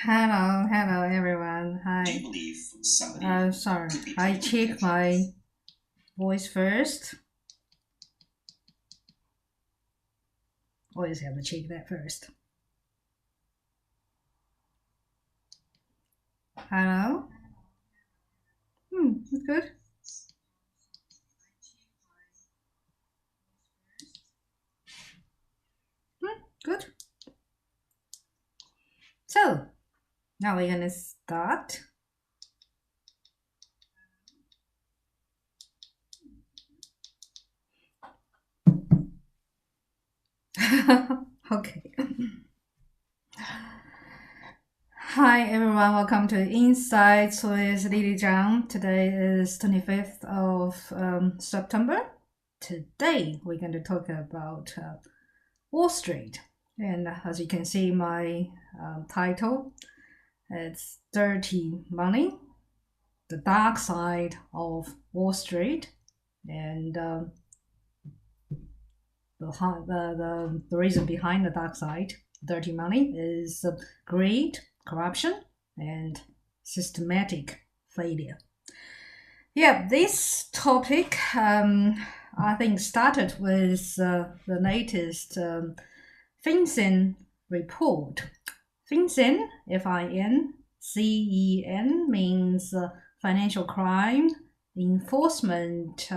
Hello everyone. Do you Hi. believe somebody Sorry, could be I predicted check my voice first. Always have to check that first. Hello. That's good. Good. So now we're gonna start. Okay. Hi everyone, welcome to Insights with Lily Zhang. Today is 25th of September. Today we're going to talk about Wall Street. And as you can see, my title, it's Dirty Money, the Dark Side of Wall Street. And the reason behind the dark side, dirty money, is greed, corruption, and systematic failure. Yeah, this topic, I think, started with the latest FinCEN report. FinCEN, F-I-N-C-E-N, means Financial Crime Enforcement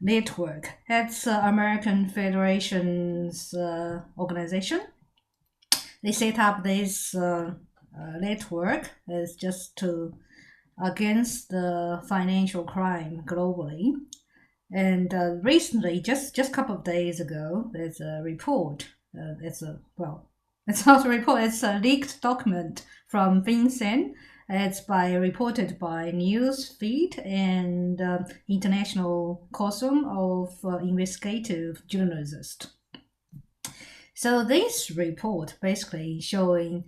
Network. It's American Federation's organization. They set up this network as just to against the financial crime globally. And recently, just a couple of days ago, there's a report. It's not a report. It's a leaked document from FinCEN. It's reported by Newsfeed and International Consortium of Investigative Journalists. So this report basically showing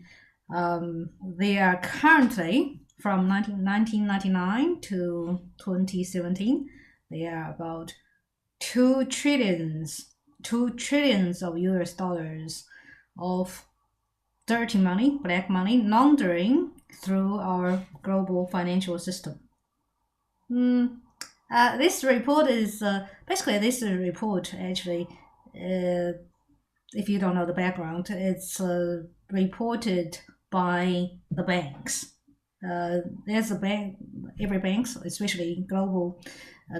they are currently from 1999 to 2017, they are about 2 trillions of US dollars of dirty money, black money, laundering through our global financial system. This report is actually, if you don't know the background, it's reported by the banks. There's a bank, every banks, especially global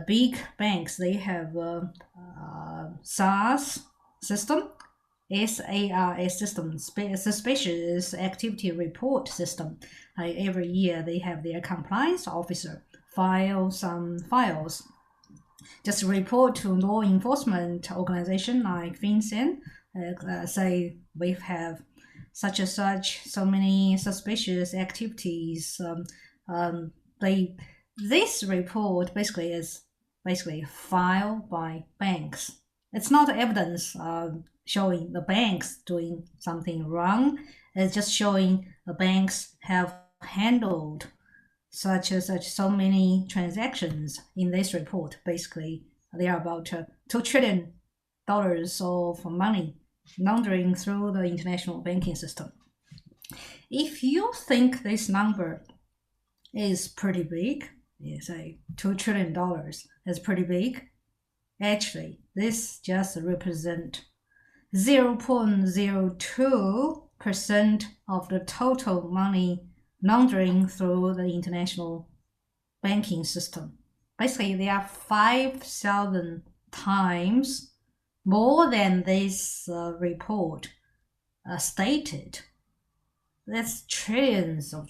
big banks, they have a SARS system, SARS system, suspicious activity report system. Every year they have their compliance officer file some files, just report to law enforcement organization like FinCEN, say we have such and such, so many suspicious activities. This report basically is filed by banks. It's not evidence showing the banks doing something wrong. It's just showing the banks have handled such so many transactions in this report. Basically, there are about $2 trillion of money laundering through the international banking system. If you think this number is pretty big, you say $2 trillion is pretty big, actually, this just represents 0.02% of the total money laundering through the international banking system. Basically, there are 5,000 times more than this report stated. That's trillions of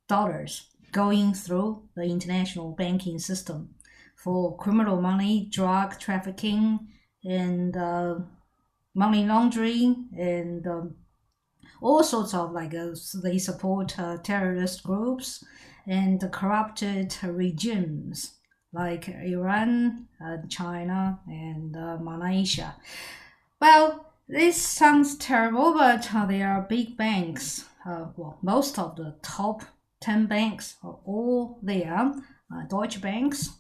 dollars going through the international banking system for criminal money, drug trafficking, and money laundering, and all sorts of they support terrorist groups and corrupted regimes like Iran, China, and Malaysia. Well, this sounds terrible, but there are big banks. Most of the top 10 banks are all there. Deutsche Banks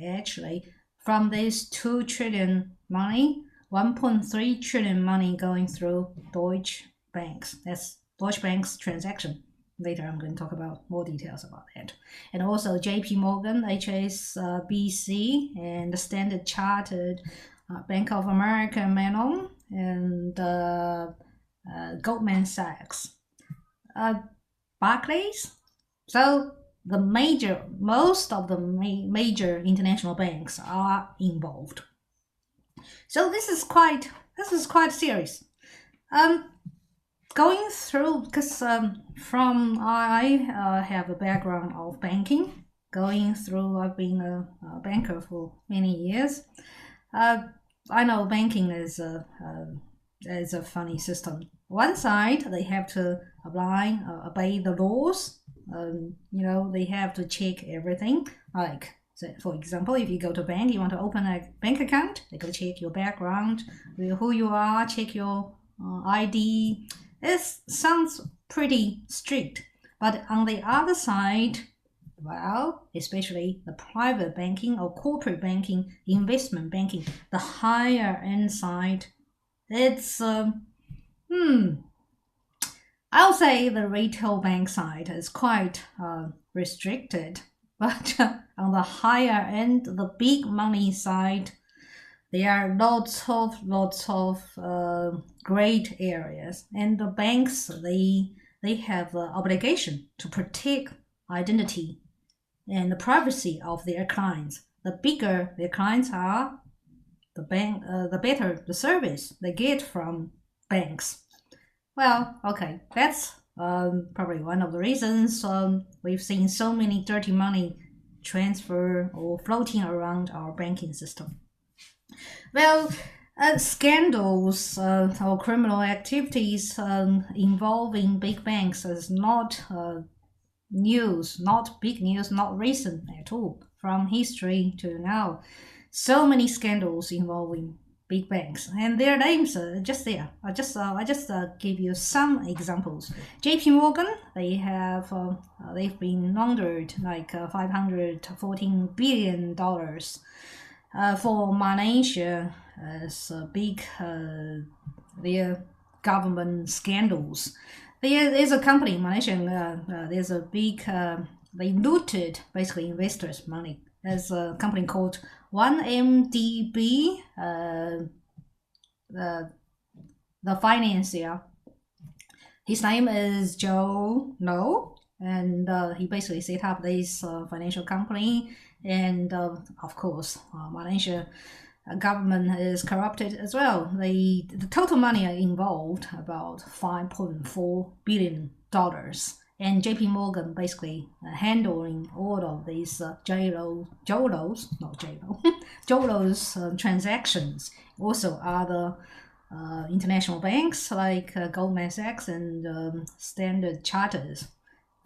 actually, from this 2 trillion money, 1.3 trillion money going through Deutsche banks. That's Deutsche Bank's transaction. Later, I'm going to talk about more details about that. And also JP Morgan, HSBC, and Standard Chartered, Bank of America, Mellon, and Goldman Sachs, Barclays. So most of the major international banks are involved. So this is quite serious. Going through, because I have a background of banking. Going through, I've been a banker for many years. I know banking is a funny system. One side, they have to obey the laws. They have to check everything. Like, so for example, if you go to a bank, you want to open a bank account, they go check your background, who you are, check your ID. It sounds pretty strict. But on the other side, well, especially the private banking or corporate banking, investment banking, the higher end side, it's I'll say the retail bank side is quite restricted, but on the higher end, the big money side, there are lots of great areas, and the banks they have an obligation to protect identity and the privacy of their clients. The bigger their clients are, the better the service they get from banks. Well, okay, that's probably one of the reasons we've seen so many dirty money transfer or floating around our banking system. Well, scandals or criminal activities involving big banks is not news, not big news, not recent at all. From history to now, so many scandals involving big banks, and their names are just there. I just give you some examples. JP Morgan, they've been laundered like $514 billion. For Malaysia, as big their government scandals. There's a company, Malaysian. There's a big. They looted basically investors' money. There's a company called 1MDB, the financier. His name is Joe No, and he basically set up this financial company. And of course, Malaysia government is corrupted as well. The total money involved about $5.4 billion. And JP Morgan basically handling all of these JOLO's transactions. Also other international banks like Goldman Sachs and Standard Chartered.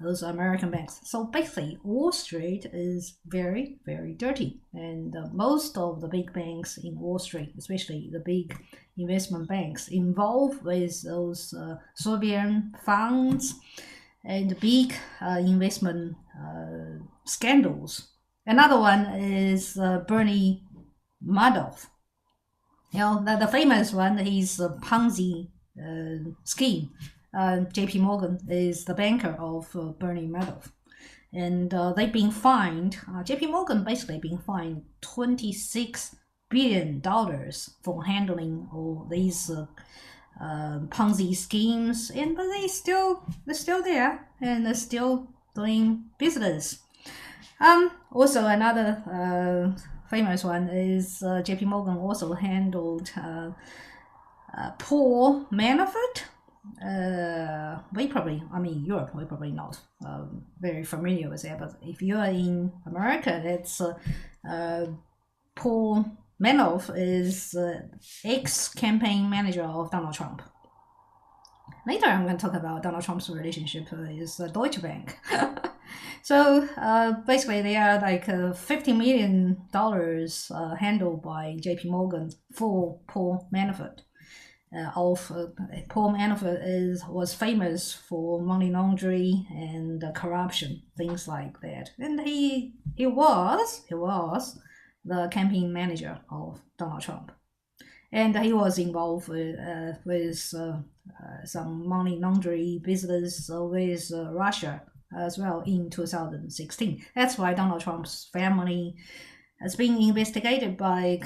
Those are American banks. So basically, Wall Street is very, very dirty. And most of the big banks in Wall Street, especially the big investment banks, involved with those sovereign funds and big investment scandals. Another one is Bernie Madoff. The famous one is the Ponzi scheme. JP Morgan is the banker of Bernie Madoff. And they've been fined, JP Morgan basically been fined $26 billion for handling all these Ponzi schemes, but they're still there and they're still doing business. Also another famous one is JP Morgan also handled Paul Manafort. Europe, we're probably not very familiar with that, but if you're in America, that's Paul Manafort is ex-campaign manager of Donald Trump. Later, I'm going to talk about Donald Trump's relationship with Deutsche Bank. So basically, they are like $50 million handled by JP Morgan for Paul Manafort. Paul Manafort was famous for money laundering and corruption, things like that. And he was the campaign manager of Donald Trump, and he was involved with some money laundering business with Russia as well in 2016. That's why Donald Trump's family has been investigated by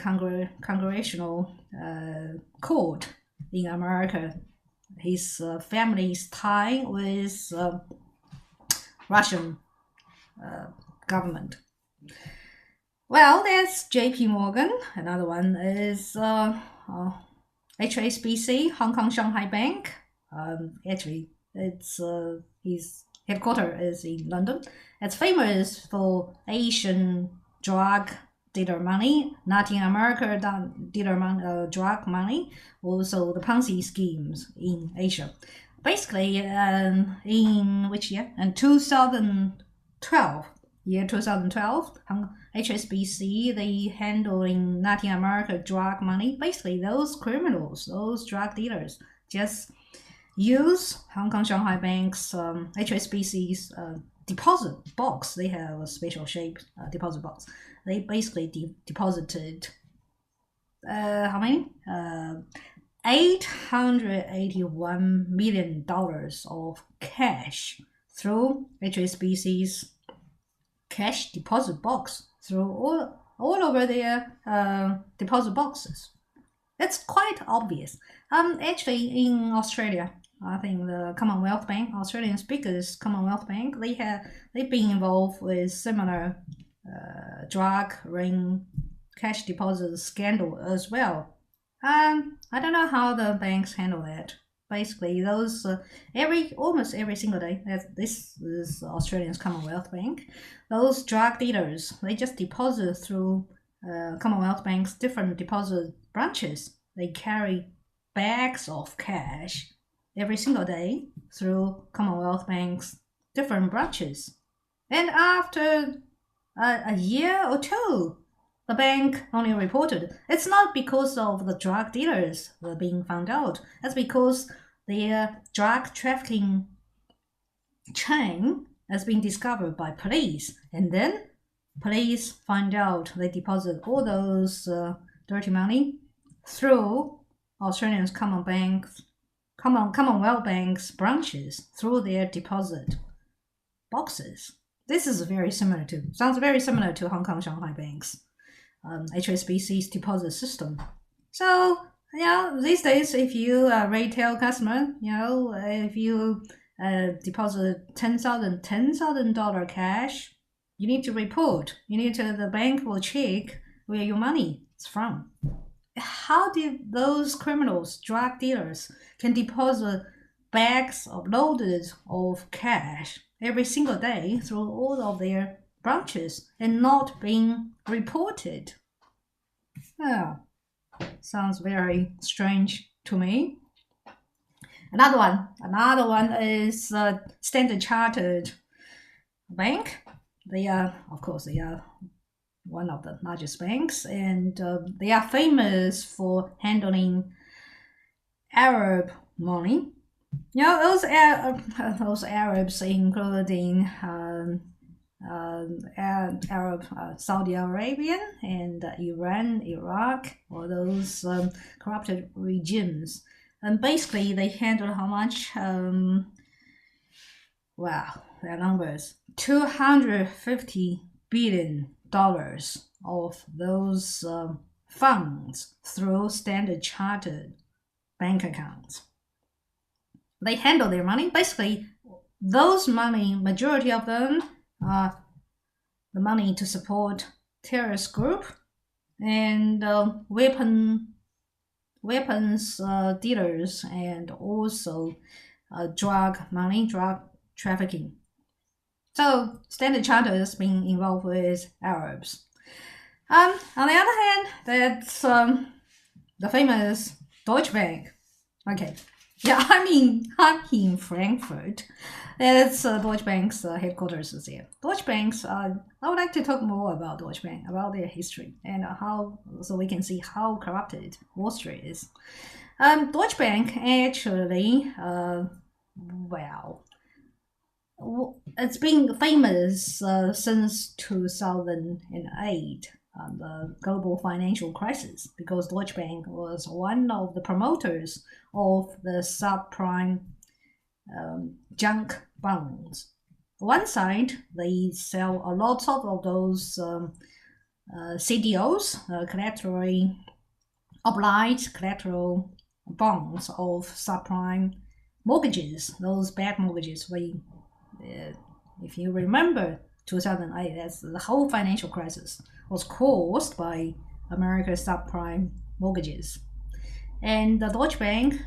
congressional court in America. His family's tie with Russian government. Well, that's JP Morgan. Another one is HSBC, Hong Kong Shanghai Bank. Actually, it's his headquarters is in London. It's famous for Asian drug dealer money, Latin America dealer money, drug money, also the Ponzi schemes in Asia. Basically, in which year? In 2012, HSBC, they handle in Latin America drug money. Basically, those criminals, those drug dealers, just use Hong Kong Shanghai Bank's HSBC's deposit box. They have a special shaped deposit box. They basically deposited how many? $881 million of cash through HSBC's cash deposit box through all over their deposit boxes. It's quite obvious. Actually, in Australia, I think the Commonwealth Bank, Australia's biggest Commonwealth Bank, they've been involved with similar drug ring cash deposit scandal as well. I don't know how the banks handle that. Basically, those almost every single day. This is Australia's Commonwealth Bank. Those drug dealers, they just deposit through Commonwealth Bank's different deposit branches. They carry bags of cash every single day through Commonwealth Bank's different branches. And after a year or two, the bank only reported. It's not because of the drug dealers were being found out. It's because their drug trafficking chain has been discovered by police. And then police find out they deposit all those dirty money through Australia's Commonwealth Bank's branches, through their deposit boxes. This is sounds very similar to Hong Kong Shanghai Bank's HSBC's deposit system. So, these days, if you are a retail customer, if you deposit $10,000 cash, you need to report. The bank will check where your money is from. How did those criminals, drug dealers, can deposit bags loaded of cash every single day through all of their branches and not being reported? Sounds very strange to me. Another one is Standard Chartered Bank. They are one of the largest banks, and they are famous for handling Arab money. Those Arabs, including Arab, Saudi Arabia, and Iran, Iraq, or those corrupted regimes. And basically, they handle how much? Their numbers: $250 billion of those funds through Standard Chartered bank accounts. They handle their money. Basically, those money, majority of them are the money to support terrorist group and weapons dealers, and also drug trafficking. So Standard Chartered has been involved with Arabs. On the other hand, that's the famous Deutsche Bank. Okay. Yeah, I'm in Frankfurt. That's Deutsche Bank's headquarters is there. Deutsche Banks, I would like to talk more about Deutsche Bank, about their history, and so we can see how corrupted Wall Street is. Deutsche Bank actually, it's been famous since 2008. the global financial crisis, because Deutsche Bank was one of the promoters of the subprime junk bonds. One side, they sell a lot of those CDOs, collaterally obliged collateral bonds of subprime mortgages, those bad mortgages. If you remember 2008, that's the whole financial crisis was caused by America's subprime mortgages. And the Deutsche Bank,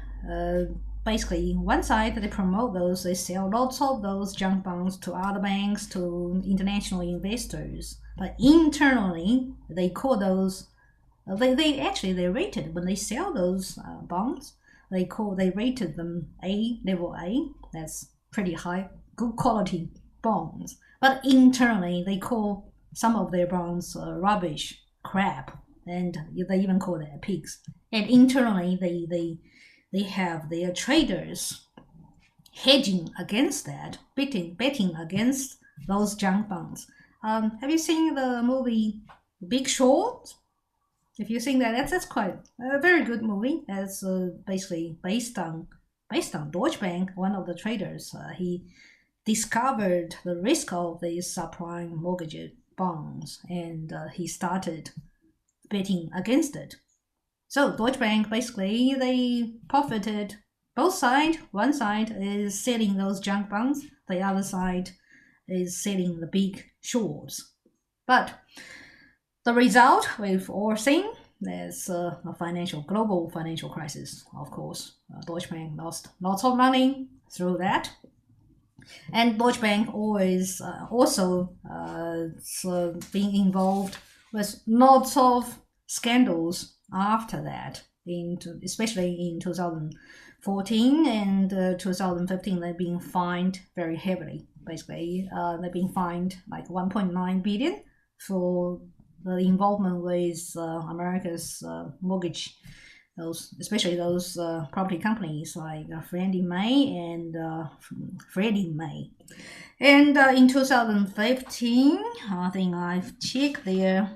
basically, one side they promote those, they sell lots of those junk bonds to other banks, to international investors. But internally, they call those, they rated, when they sell those bonds, they rated them level A. That's pretty high, good quality bonds. But internally, they call some of their bonds rubbish, crap, and they even call them pigs. And internally, they have their traders hedging against that, betting against those junk bonds. Have you seen the movie Big Short? If you've seen that, that's quite a very good movie. It's basically based on Deutsche Bank. One of the traders, he discovered the risk of these subprime mortgage bonds, and he started betting against it. So Deutsche Bank, basically, they profited both sides. One side is selling those junk bonds, the other side is selling the big shorts. But the result we've all seen is a global financial crisis, of course. Deutsche Bank lost lots of money through that. And Deutsche Bank always also being involved with lots of scandals after that, especially in 2014 and 2015. They've been fined very heavily. Basically, they've been fined like 1.9 billion for the involvement with America's mortgage, especially those property companies like Fannie Mae and Freddie Mae. And in 2015, I think I've checked their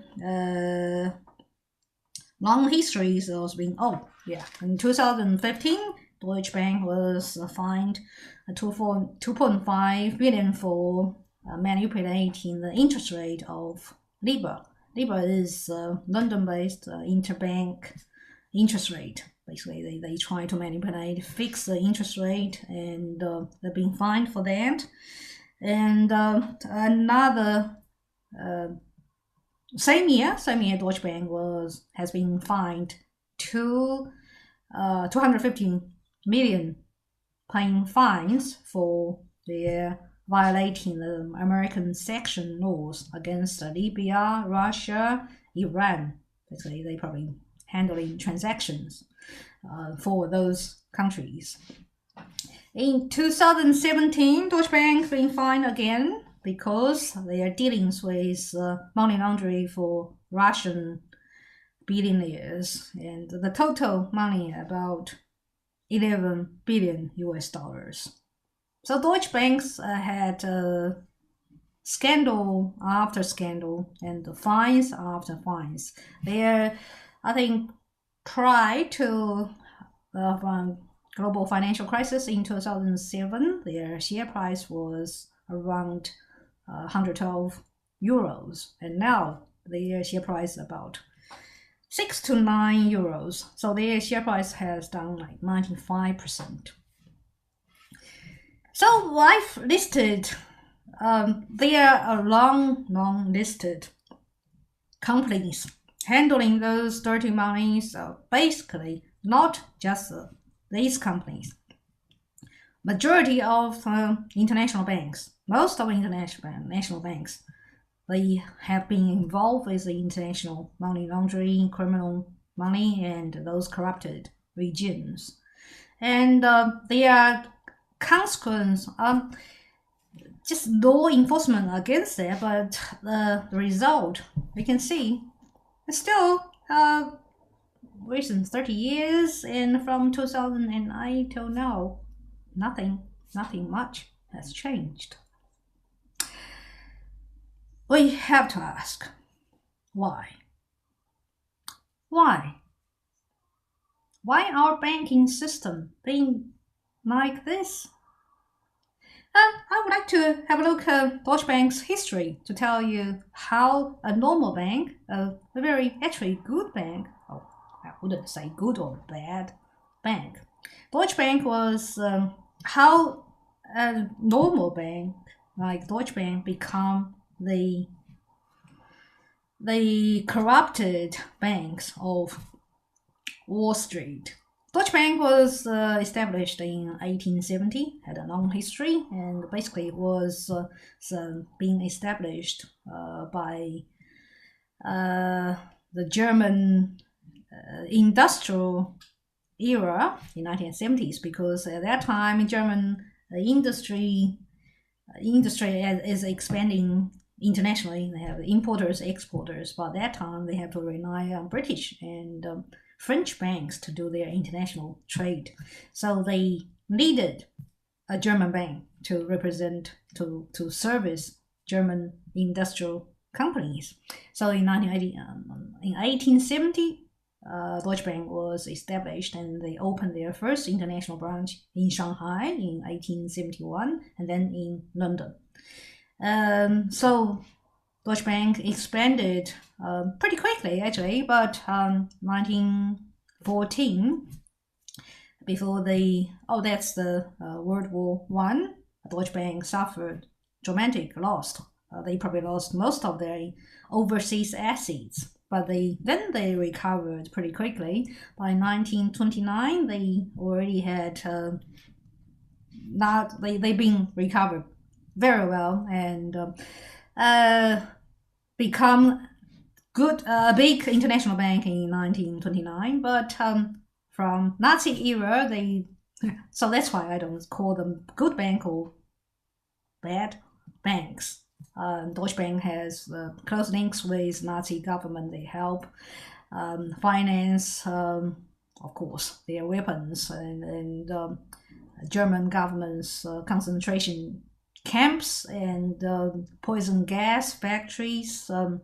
long histories of being, in 2015, Deutsche Bank was fined 2.5 billion for manipulating the interest rate of Libor. Libor is London-based interbank interest rate. Basically, they try to manipulate, fix the interest rate, and they've been fined for that. And another same year, Deutsche Bank has been fined 250 million paying fines for their violating the American sanction laws against Libya, Russia, Iran. Basically, they probably handling transactions for those countries. In 2017, Deutsche Bank being fined again because they are dealing with money laundering for Russian billionaires, and the total money about 11 billion US dollars. So Deutsche Banks had scandal after scandal and fines after fines. I think, prior to the global financial crisis in 2007, their share price was around 112 euros, and now their share price about 6 to 9 euros. So their share price has down like 95%. So I've listed, there are long listed companies handling those dirty money. So basically, not just these companies. Majority of international banks, most of international banks, they have been involved with the international money laundering, criminal money, and those corrupted regimes. And their consequence, just law enforcement against it, but the result, we can see, is still recent 30 years, and from 2009 till now, nothing much has changed. We have to ask, why? Why? Why our banking system being like this? I would like to have a look at Deutsche Bank's history to tell you how a normal bank, a very actually good bank, oh, I wouldn't say good or bad bank. Deutsche Bank was how a normal bank like Deutsche Bank become the corrupted banks of Wall Street. Deutsche Bank was established in 1870, had a long history, and basically was being established by the German industrial era in 1970s, because at that time German industry is expanding internationally. They have importers, exporters, but at that time they have to rely on British and French banks to do their international trade. So they needed a German bank to represent, to service German industrial companies. So in 1870, Deutsche Bank was established, and they opened their first international branch in Shanghai in 1871, and then in London. So Deutsche Bank expanded pretty quickly, actually, but 1914, before that's the World War I, Deutsche Bank suffered dramatic loss. They probably lost most of their overseas assets, but they recovered pretty quickly. By 1929, they already had they've been recovered very well, and become a big international bank in 1929. But from Nazi era, so that's why I don't call them good bank or bad banks. Deutsche Bank has close links with Nazi government. They help finance, of course, their weapons and German government's concentration camps and poison gas factories. Well,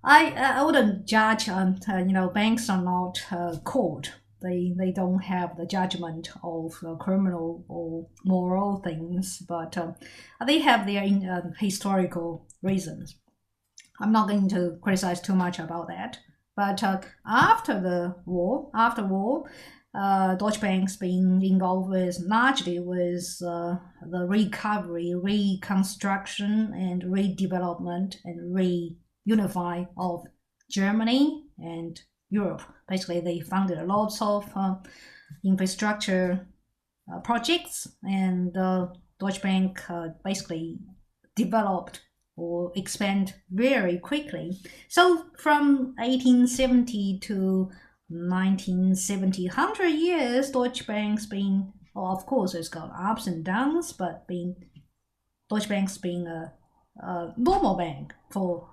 I wouldn't judge. Banks are not court. They don't have the judgment of criminal or moral things, but they have their historical reasons. I'm not going to criticize too much about that. But after war, Deutsche Bank's been involved largely with the recovery, reconstruction, and redevelopment and reunify of Germany and Europe. Basically, they funded lots of infrastructure projects, and Deutsche Bank basically developed or expand very quickly. So from 1870 to 1970, 100 years, Deutsche Bank's been, well, of course, it's got ups and downs, but Deutsche Bank's been a normal bank for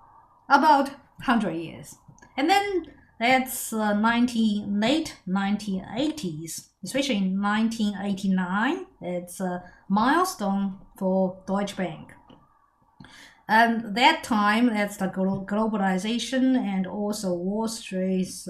about 100 years. And then that's late 1980s, especially in 1989. It's a milestone for Deutsche Bank. And that time, that's the globalization and also Wall Street's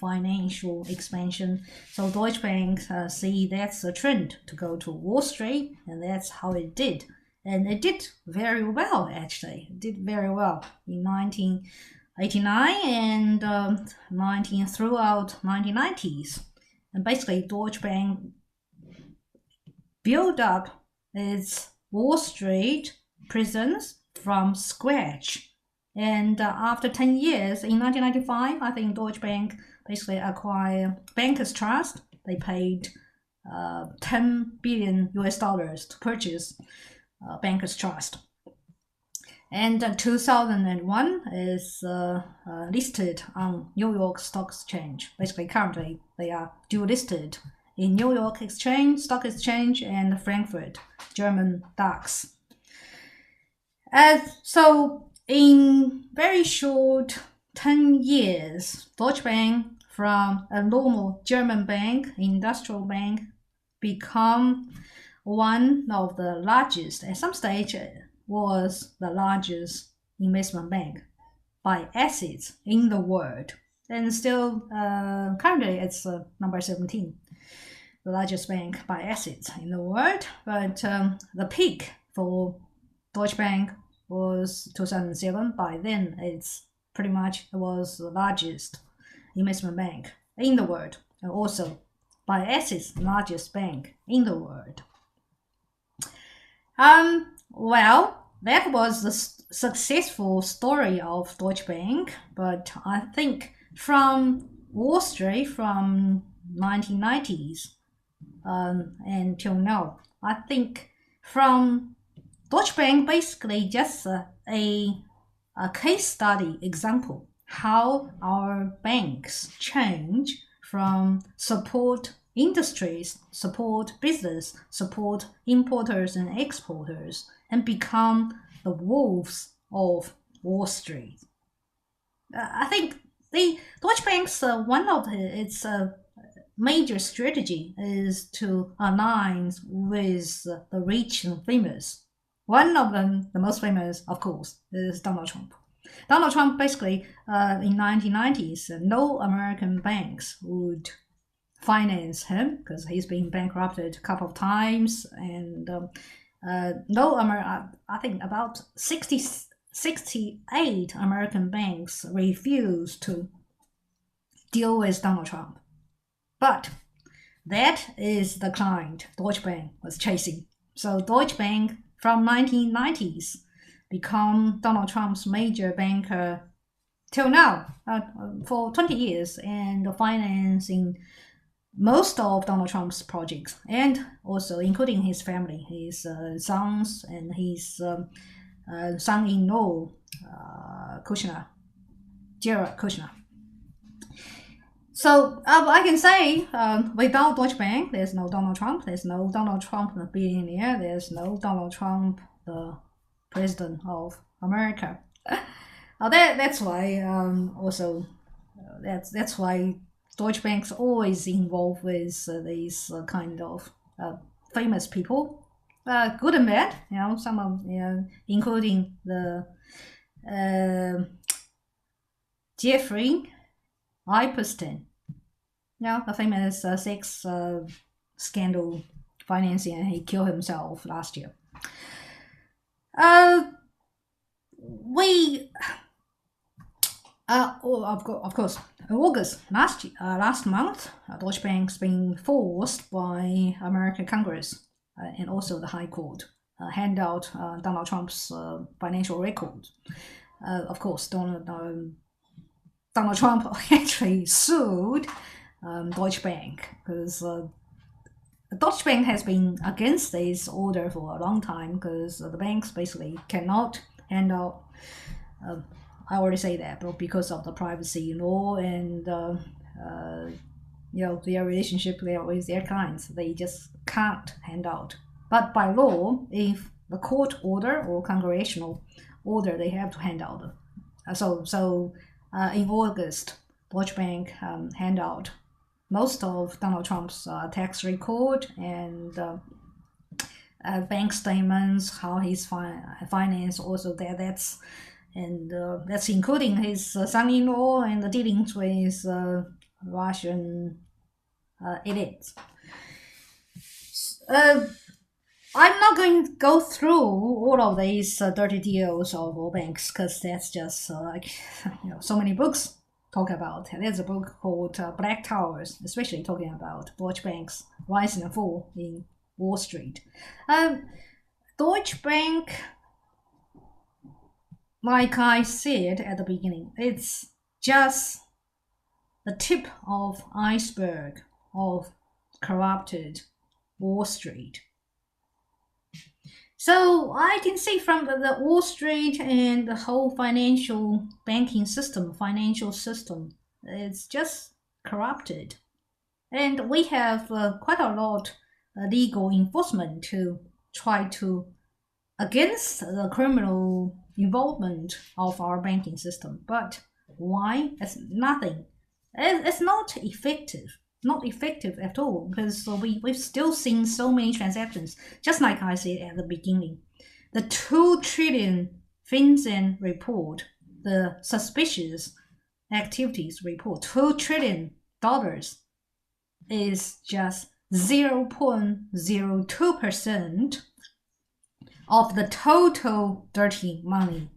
financial expansion. So Deutsche Bank see that's a trend to go to Wall Street, and that's how it did. And it did very well, actually. It did very well in 1989 and throughout 1990s. And basically, Deutsche Bank built up its Wall Street presence from scratch. And after 10 years, in 1995, I think Deutsche Bank basically acquired Bankers Trust. They paid $10 billion to purchase Bankers Trust. And 2001 is listed on New York Stock Exchange. Basically, currently, they are dual listed in New York Stock Exchange and Frankfurt, German DAX. So in very short 10 years, Deutsche Bank from a normal German bank, industrial bank, become one of the largest, at some stage was the largest investment bank by assets in the world. And still, currently it's number 17, the largest bank by assets in the world. But the peak for Deutsche Bank was 2007. By then, it's pretty much was the largest investment bank in the world, and also by assets, largest bank in the world. Well, that was the successful story of Deutsche Bank, but I think from Wall Street from 1990s until now, I think from Deutsche Bank basically just a case study example how our banks change from support industries, support business, support importers and exporters, and become the wolves of Wall Street. I think the Deutsche Bank's one of its major strategy is to align with the rich and famous. One of them, the most famous, of course, is Donald Trump. Donald Trump basically, in 1990s, no American banks would finance him because he's been bankrupted a couple of times, and I think about 68 American banks refused to deal with Donald Trump. But that is the client Deutsche Bank was chasing. So Deutsche Bank from 1990s become Donald Trump's major banker till now, for 20 years, and financing most of Donald Trump's projects, and also including his family, his sons and his son-in-law, Jared Kushner. So I can say without Deutsche Bank, there's no Donald Trump. There's no Donald Trump the billionaire. There's no Donald Trump the president of America. That's why also that's why Deutsche Bank's always involved with these kind of famous people, good and bad. Some of including the Jeffrey Epstein. The famous sex scandal financing, and he killed himself last year. Of course, in August last month, Deutsche Bank's been forced by American Congress and also the High Court hand out Donald Trump's financial record. Of course, Donald Trump actually sued Deutsche Bank because Deutsche Bank has been against this order for a long time because the banks basically cannot hand out. I already say that, but because of the privacy law and their relationship with their clients, they just can't hand out. But by law, if the court order or congressional order, they have to hand out. So in August, Deutsche Bank hand out most of Donald Trump's tax record and bank statements, how he's financed. Also, that's including his son-in-law and the dealings with Russian elites. I'm not going to go through all of these dirty deals of all banks because that's just so many books talk about. There's a book called Black Towers, especially talking about Deutsche Bank's rise and fall in Wall Street. Deutsche Bank, like I said at the beginning, it's just the tip of iceberg of corrupted Wall Street. So I can see from the Wall Street and the whole financial system, it's just corrupted. And we have quite a lot legal enforcement to try to against the criminal involvement of our banking system. But why? It's nothing. It's not effective. Not effective at all, because we've still seen so many transactions. Just like I said at the beginning, the 2 trillion FinCEN report the suspicious activities report, $2 trillion is just 0.02% of the total dirty money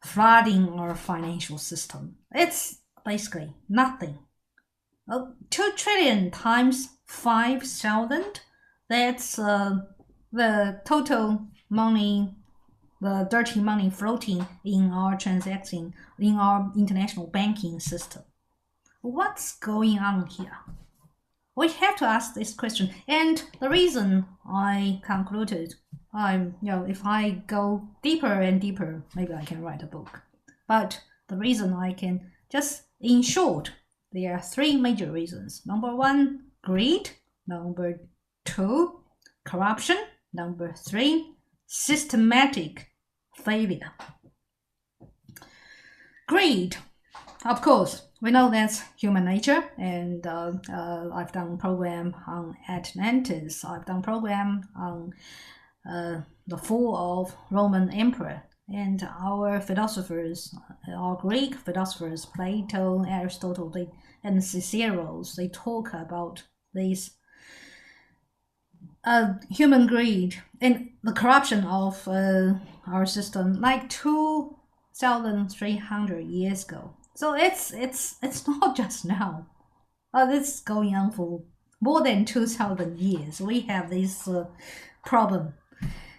flooding our financial system. It's basically nothing. 2 trillion times 5,000, that's the total money, the dirty money floating in our transacting, in our international banking system. What's going on here? We have to ask this question. And the reason I concluded, if I go deeper and deeper, maybe I can write a book. But the reason I can just, in short, there are 3 major reasons. Number 1, greed. Number 2, corruption. Number 3, systematic failure. Greed, of course, we know that's human nature, and I've done program on Atlantis. I've done program on the fall of Roman Emperor, and our philosophers, our Greek philosophers, Plato, Aristotle, and Cicero, they talk about these human greed and the corruption of our system like 2,300 years ago. So it's not just now. This is going on for more than 2,000 years. We have this problem.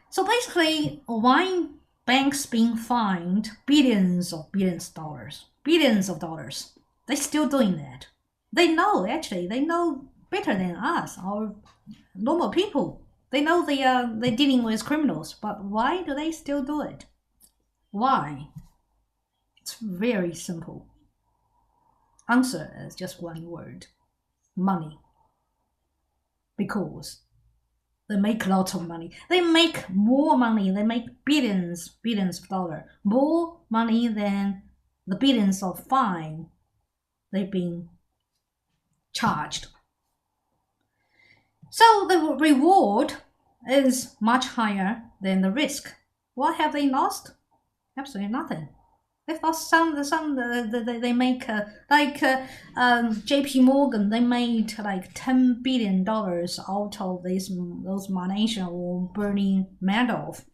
So basically, why banks being fined billions of dollars? They're still doing that. They know better than us, our normal people. They know they're dealing with criminals, but why do they still do it? Why? It's very simple. Answer is just one word: money. Because they make lots of money. They make more money. They make billions of dollars. More money than the billions of fine they've been charged. So the reward is much higher than the risk. What have they lost? Absolutely nothing. They've lost they make JP Morgan, they made like $10 billion out of those Malaysia or Bernie Madoff.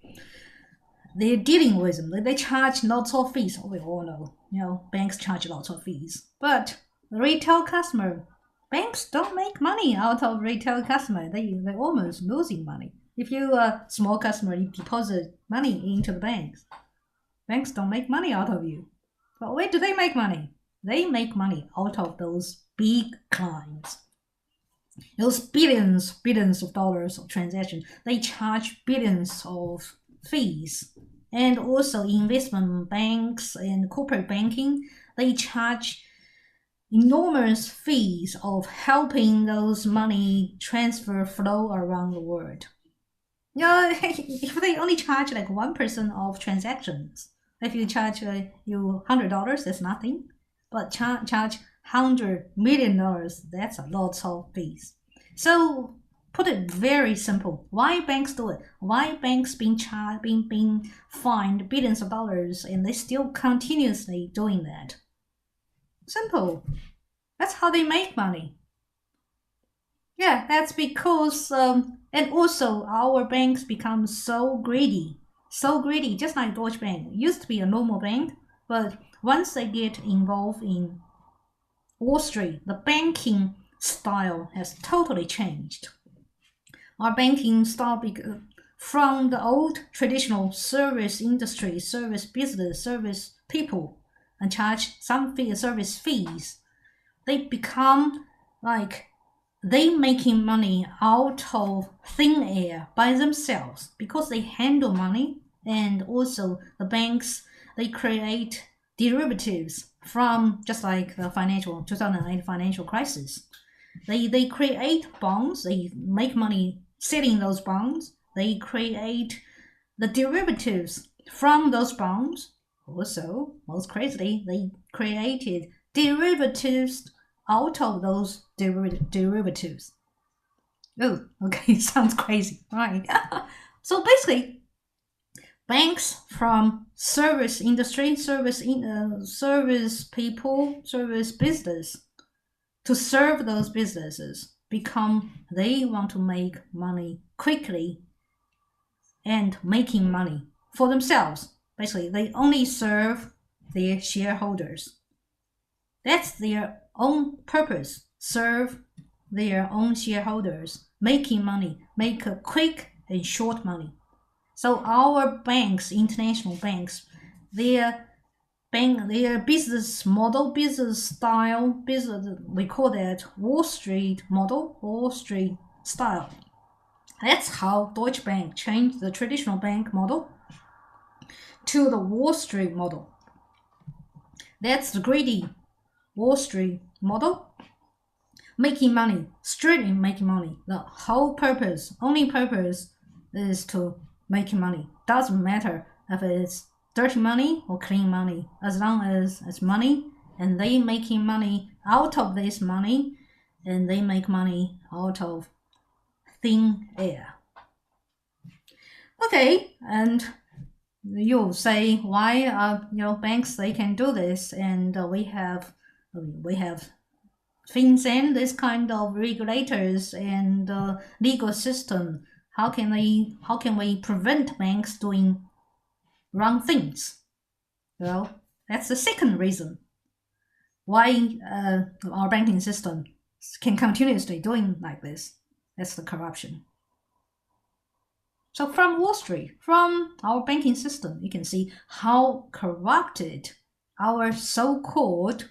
They're dealing with them. They charge lots of fees. We all know, banks charge lots of fees. But the retail customer, banks don't make money out of retail customer. They're almost losing money. If you're a small customer, you deposit money into the banks. Banks don't make money out of you. But where do they make money? They make money out of those big clients. Those billions of dollars of transactions. They charge billions of fees. And also investment banks and corporate banking, they charge enormous fees of helping those money transfer flow around the world. If they only charge like 1% of transactions, if you charge you $100, that's nothing. But charge $100 million, that's a lot of fees. So put it very simple. Why banks do it? Why banks being fined billions of dollars and they still continuously doing that? Simple. That's how they make money. Yeah, that's because and also our banks become so greedy, just like Deutsche Bank. It used to be a normal bank, but once they get involved in Wall Street, the banking style has totally changed. Our banking style from the old traditional service industry, service business, service people, and charge some service fees, they become like they making money out of thin air by themselves because they handle money, and also the banks, they create derivatives from just like the 2008 financial crisis. They create bonds, they make money selling those bonds, they create the derivatives from those bonds. Also, most crazily, they created derivatives out of those derivatives. Oh, okay, sounds crazy, right? So basically, banks from service industry, service people, service business to serve those businesses they want to make money quickly and making money for themselves. Basically, they only serve their shareholders. That's their own purpose. Serve their own shareholders, making money, make a quick and short money. So our banks, international banks, their business model, business style, we call that Wall Street model, Wall Street style. That's how Deutsche Bank changed the traditional bank model to the Wall Street model. That's the greedy Wall Street model. Making money, strictly making money. The whole purpose, only purpose is to make money. Doesn't matter if it's dirty money or clean money, as long as it's money and they making money out of this money, and they make money out of thin air. Okay, and you'll say why banks they can do this, and we have FinCEN, this kind of regulators and legal system. How can we prevent banks doing wrong things? Well, that's the second reason why our banking system can continuously doing like this. That's the corruption. So from Wall Street, from our banking system, you can see how corrupted our so-called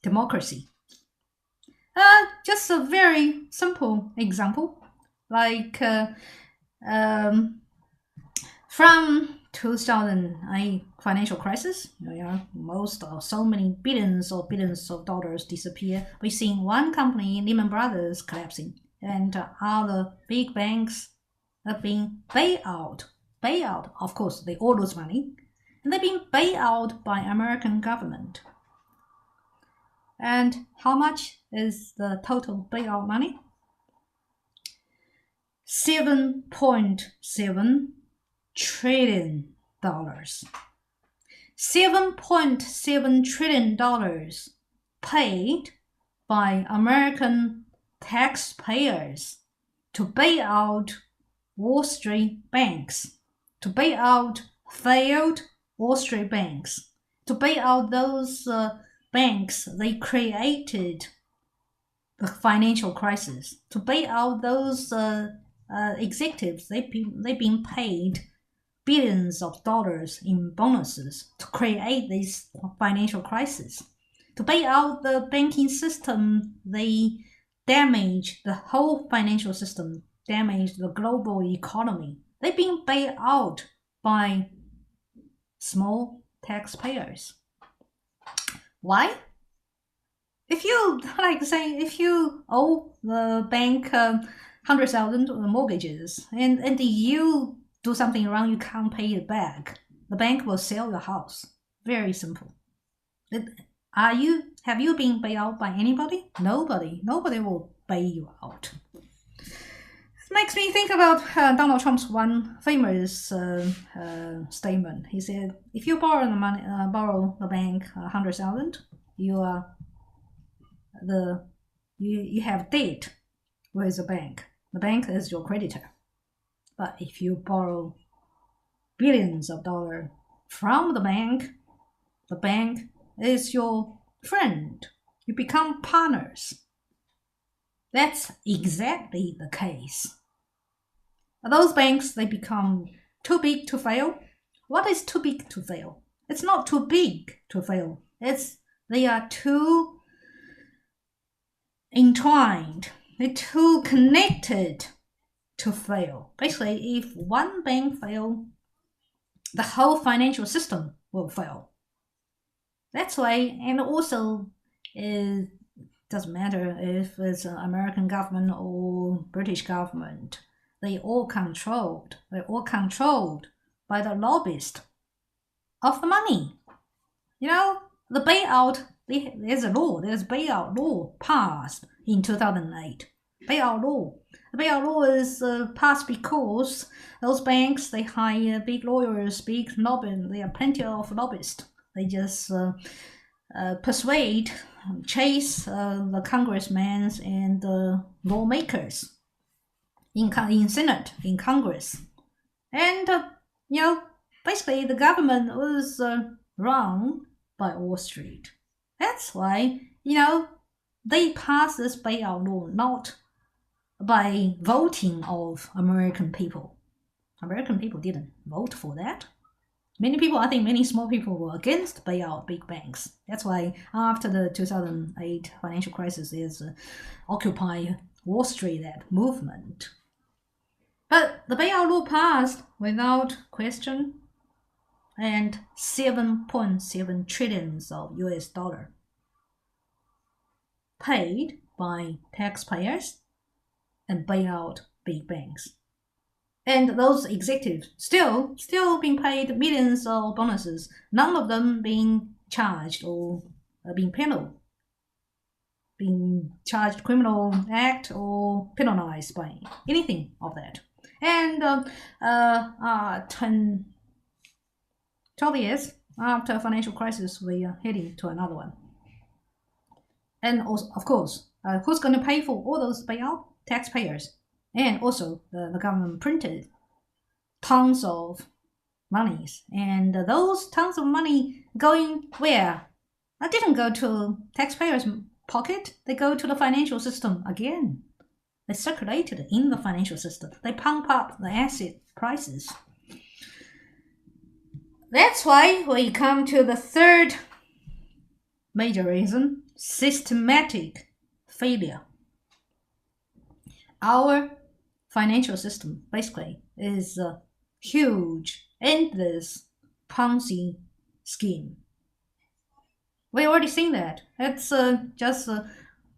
democracy. Just a very simple example, like from 2008 financial crisis, so many billions of dollars disappear. We've seen one company, Lehman Brothers, collapsing, and other big banks have been bailed out. Of course, they all lose money, and they've been bailed out by American government. And how much is the total bailout money? $7.7 trillion. $7.7 trillion paid by American taxpayers to bail out Wall Street banks, to bail out failed Wall Street banks, to bail out those banks they created the financial crisis, to bail out those executives they've been paid billions of dollars in bonuses to create this financial crisis, to bail out the banking system. They damage the whole financial system, damage the global economy. They've been bailed out by small taxpayers. Why? If you owe the bank 100,000 mortgages and you do something wrong, you can't pay it back, the bank will sell your house. Very simple. Have you been bailed out by anybody? Nobody will bail you out. It makes me think about Donald Trump's one famous statement. He said, if you borrow the bank 100,000, you have debt with the bank. The bank is your creditor. But if you borrow billions of dollars from the bank is your friend. You become partners. That's exactly the case. Those banks, they become too big to fail. What is too big to fail? It's not too big to fail. They are too entwined. They're too connected to fail. Basically, if one bank fails, the whole financial system will fail. That's why, and also, it doesn't matter if it's American government or British government. They're all controlled by the lobbyist of the money. The bailout, there's a bailout law passed in 2008. bailout law. The bailout law is passed because those banks, they hire big lawyers, big lobbyists. There are plenty of lobbyists. They just persuade, chase the congressmen and lawmakers in Senate, in Congress. And, basically the government was run by Wall Street. That's why, they passed this bailout law not by voting of American people. American people didn't vote for that. I think many small people were against bailout big banks. That's why after the 2008 financial crisis, there's Occupy Wall Street, that movement. But the bailout law passed without question, and 7.7 trillions of US dollar paid by taxpayers and bail out big banks. And those executives still being paid millions of bonuses, none of them being charged or being charged criminal act or penalized by anything of that. And 12 years after financial crisis, we are heading to another one. And also, of course, who's going to pay for all those bailout? Taxpayers. And also, the government printed tons of monies. And those tons of money going where? That didn't go to taxpayers' pocket. They go to the financial system again. They circulated in the financial system. They pump up the asset prices. That's why we come to the third major reason: systematic failure. Our financial system basically is a huge, endless Ponzi scheme. We already seen that. It's just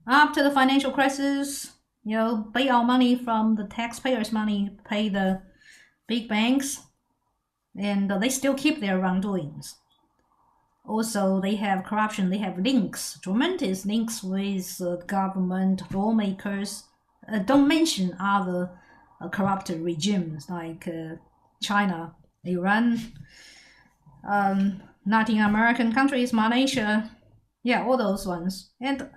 after the financial crisis, pay our money from the taxpayers' money, pay the big banks, and they still keep their wrongdoings. Also, they have corruption, they have links, tremendous links with government, lawmakers. Don't mention other corrupted regimes like China, Iran, Latin American countries, Malaysia, all those ones. And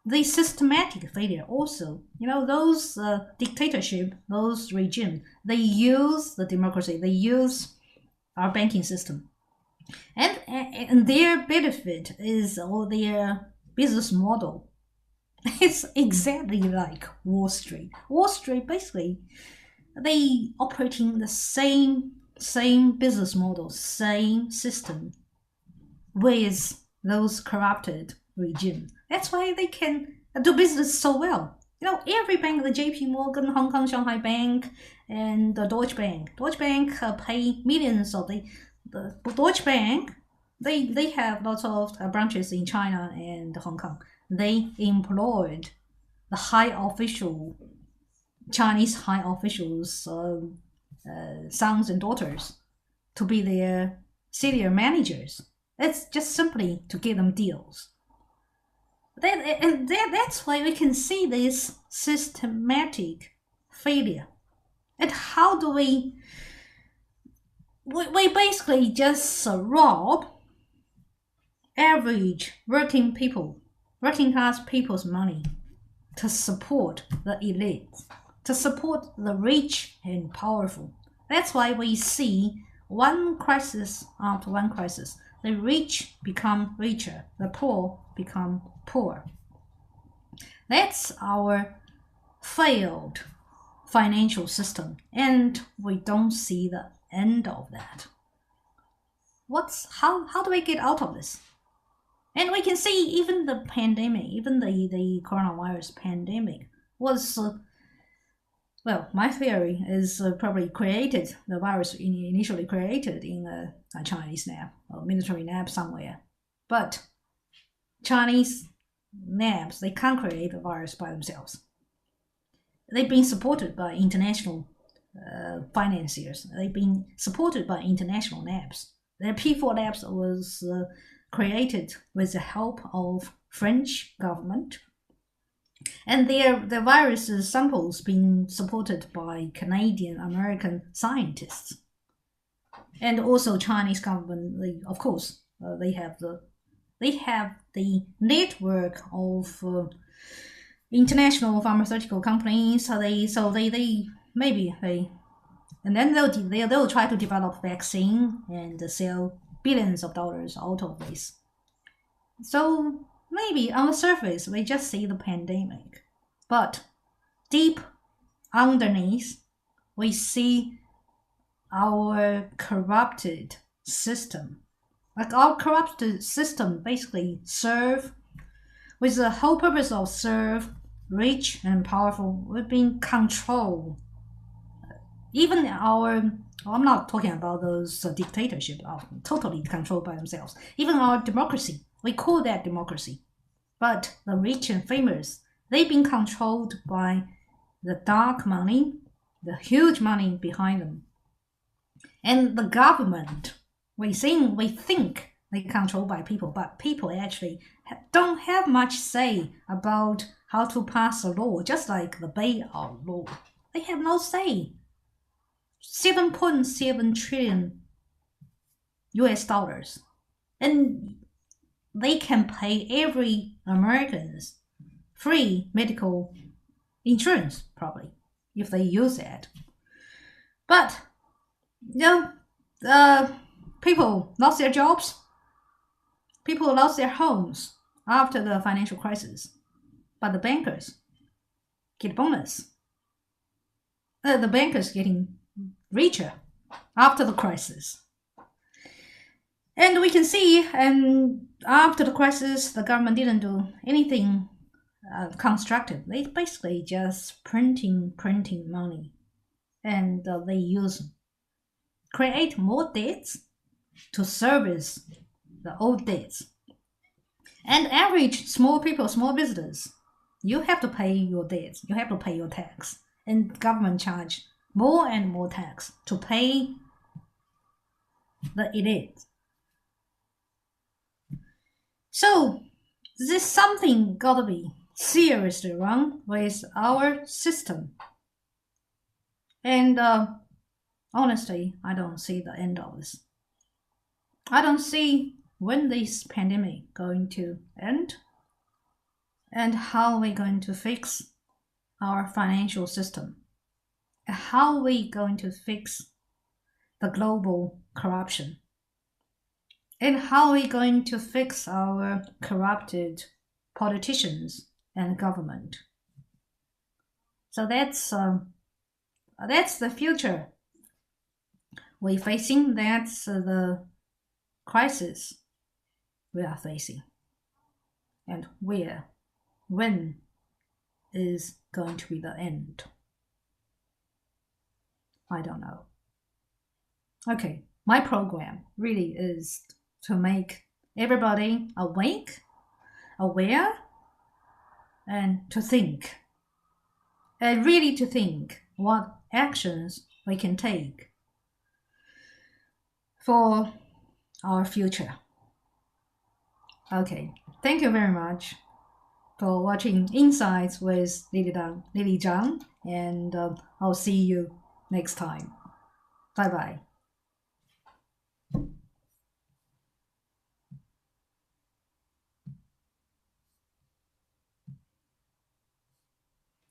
the systematic failure also, those dictatorship, those regimes, they use the democracy, they use our banking system. And their benefit is all their business model. It's exactly like Wall Street. Wall Street, basically, they operating the same business model, same system with those corrupted regimes. That's why they can do business so well. Every bank, the JP Morgan, Hong Kong, Shanghai Bank, and the Deutsche Bank. Deutsche Bank pay millions of the Deutsche Bank. They have lots of branches in China and Hong Kong. They employed the Chinese high officials, sons and daughters, to be their senior managers. It's just simply to give them deals. That's why we can see this systematic failure. And how do we basically just rob average working class people's money to support the elite, to support the rich and powerful. That's why we see one crisis after one crisis. The rich become richer, the poor become poor. That's our failed financial system, and we don't see the end of that. How do we get out of this? And we can see even the pandemic, even the coronavirus pandemic was, my theory is probably the virus initially created in a Chinese lab or military lab somewhere. But Chinese labs, they can't create the virus by themselves. They've been supported by international financiers. They've been supported by international labs. Their P4 labs was created with the help of French government And the virus samples being supported by Canadian, American scientists, and also Chinese government. Of course, they have the network of international pharmaceutical companies. And then they'll try to develop vaccine and sell billions of dollars out of this. So maybe on the surface we just see the pandemic, but deep underneath we see our corrupted system. Like our corrupted system basically serve with the whole purpose of serve rich and powerful. We've been controlled. Even I'm not talking about those dictatorship, totally controlled by themselves. Even our democracy, we call that democracy. But the rich and famous, they've been controlled by the dark money, the huge money behind them. And the government, we think they're controlled by people, but people actually don't have much say about how to pass a law, just like the bailout law. They have no say. 7.7 trillion US dollars. And they can pay every American's free medical insurance, probably, if they use it. But, people lost their jobs. People lost their homes after the financial crisis. But the bankers get bonus. The bankers getting richer after the crisis. And we can see, and after the crisis, the government didn't do anything constructive. They basically just printing money. And they create more debts to service the old debts. And average small people, small business, you have to pay your debts. You have to pay your tax. And government charge more and more tax to pay the elite. So there's something gotta be seriously wrong with our system. And honestly, I don't see the end of this. I don't see when this pandemic going to end and how we're going to fix our financial system. How are we going to fix the global corruption? And how are we going to fix our corrupted politicians and government? So that's the future we're facing. That's the crisis we are facing. And when is going to be the end? I don't know. Okay, my program really is to make everybody awake, aware, and to think. And really to think what actions we can take for our future. Okay, thank you very much for watching Insights with Lily Zhang, and I'll see you next time. Bye-bye.